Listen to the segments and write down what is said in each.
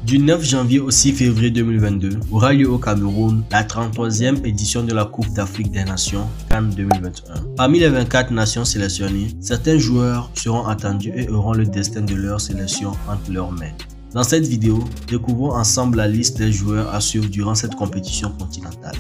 Du 9 janvier au 6 février 2022 aura lieu au Cameroun la 33e édition de la Coupe d'Afrique des Nations CAN 2021. Parmi les 24 nations sélectionnées, certains joueurs seront attendus et auront le destin de leur sélection entre leurs mains. Dans cette vidéo, découvrons ensemble la liste des joueurs à suivre durant cette compétition continentale.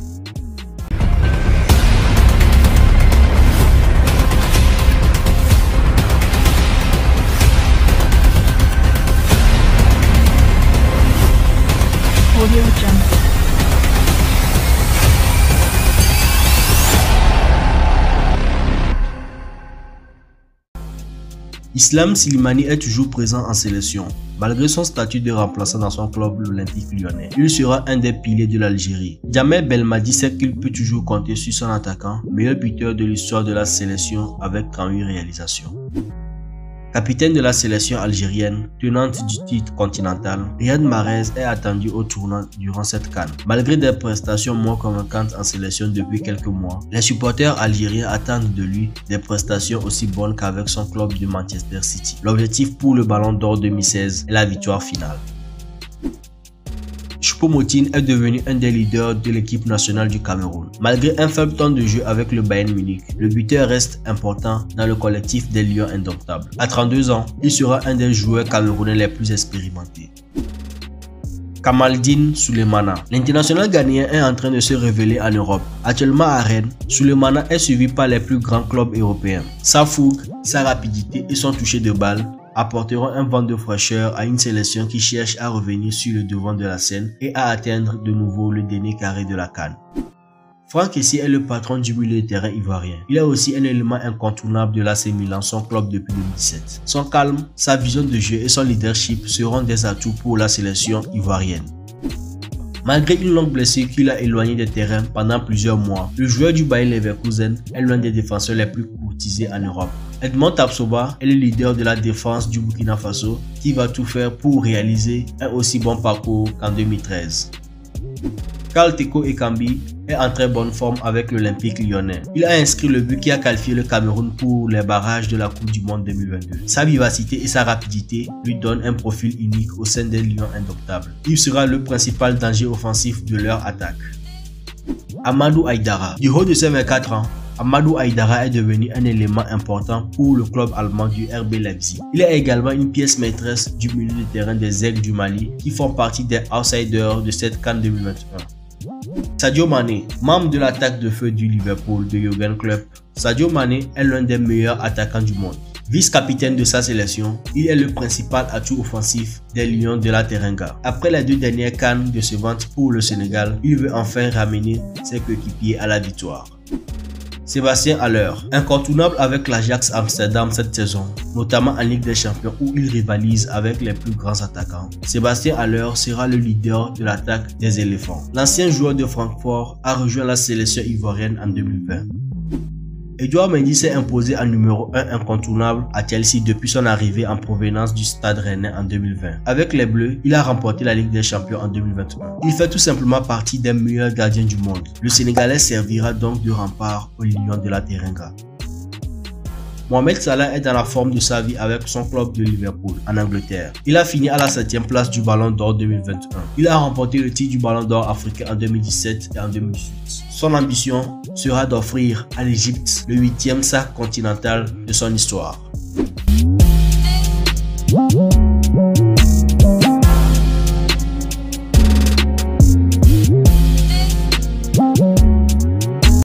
Islam Slimani est toujours présent en sélection. Malgré son statut de remplaçant dans son club l'Olympique Lyonnais, il sera un des piliers de l'Algérie. Djamel Belmadi sait qu'il peut toujours compter sur son attaquant, meilleur buteur de l'histoire de la sélection avec 38 réalisations. Capitaine de la sélection algérienne, tenante du titre continental, Riyad Mahrez est attendu au tournoi durant cette CAN. Malgré des prestations moins convaincantes en sélection depuis quelques mois, les supporters algériens attendent de lui des prestations aussi bonnes qu'avec son club de Manchester City. L'objectif pour le Ballon d'Or 2016 est la victoire finale. Choupo-Moting est devenu un des leaders de l'équipe nationale du Cameroun. Malgré un faible temps de jeu avec le Bayern Munich, le buteur reste important dans le collectif des Lions indomptables. À 32 ans, il sera un des joueurs camerounais les plus expérimentés. Kamaldeen Sulemana. L'international ghanéen est en train de se révéler en Europe. Actuellement à Rennes, Sulemana est suivi par les plus grands clubs européens. Sa fougue, sa rapidité et son toucher de balle apporteront un vent de fraîcheur à une sélection qui cherche à revenir sur le devant de la scène et à atteindre de nouveau le dernier carré de la CAN. Franck Kessie est le patron du milieu de terrain ivoirien. Il est aussi un élément incontournable de l'AC Milan, son club depuis 2017. Son calme, sa vision de jeu et son leadership seront des atouts pour la sélection ivoirienne. Malgré une longue blessure qui l'a éloigné des terrains pendant plusieurs mois, le joueur du Bayer Leverkusen est l'un des défenseurs les plus courtisés en Europe. Edmond Tapsoba est le leader de la défense du Burkina Faso qui va tout faire pour réaliser un aussi bon parcours qu'en 2013. Karl Teko Ekambi est en très bonne forme avec l'Olympique Lyonnais. Il a inscrit le but qui a qualifié le Cameroun pour les barrages de la Coupe du Monde 2022. Sa vivacité et sa rapidité lui donnent un profil unique au sein des Lions indomptables. Il sera le principal danger offensif de leur attaque. Amadou Aïdara. Du haut de ses 24 ans, Amadou Aïdara est devenu un élément important pour le club allemand du RB Leipzig. Il est également une pièce maîtresse du milieu de terrain des Aigles du Mali qui font partie des outsiders de cette CAN 2021. Sadio Mané, membre de l'attaque de feu du Liverpool de Jürgen Klopp, Sadio Mané est l'un des meilleurs attaquants du monde. Vice-capitaine de sa sélection, il est le principal atout offensif des Lions de la Teranga. Après les deux dernières CAN décevantes pour le Sénégal, il veut enfin ramener ses coéquipiers à la victoire. Sébastien Haller, incontournable avec l'Ajax Amsterdam cette saison, notamment en Ligue des Champions où il rivalise avec les plus grands attaquants. Sébastien Haller sera le leader de l'attaque des éléphants. L'ancien joueur de Francfort a rejoint la sélection ivoirienne en 2020. Edouard Mendy s'est imposé en numéro 1 incontournable à Chelsea depuis son arrivée en provenance du Stade Rennais en 2020. Avec les Bleus, il a remporté la Ligue des Champions en 2021. Il fait tout simplement partie des meilleurs gardiens du monde. Le Sénégalais servira donc de rempart aux Lions de la Teranga. Mohamed Salah est dans la forme de sa vie avec son club de Liverpool en Angleterre. Il a fini à la 7e place du Ballon d'Or 2021. Il a remporté le titre du Ballon d'Or africain en 2017 et en 2018. Son ambition sera d'offrir à l'Égypte le 8e sac continental de son histoire.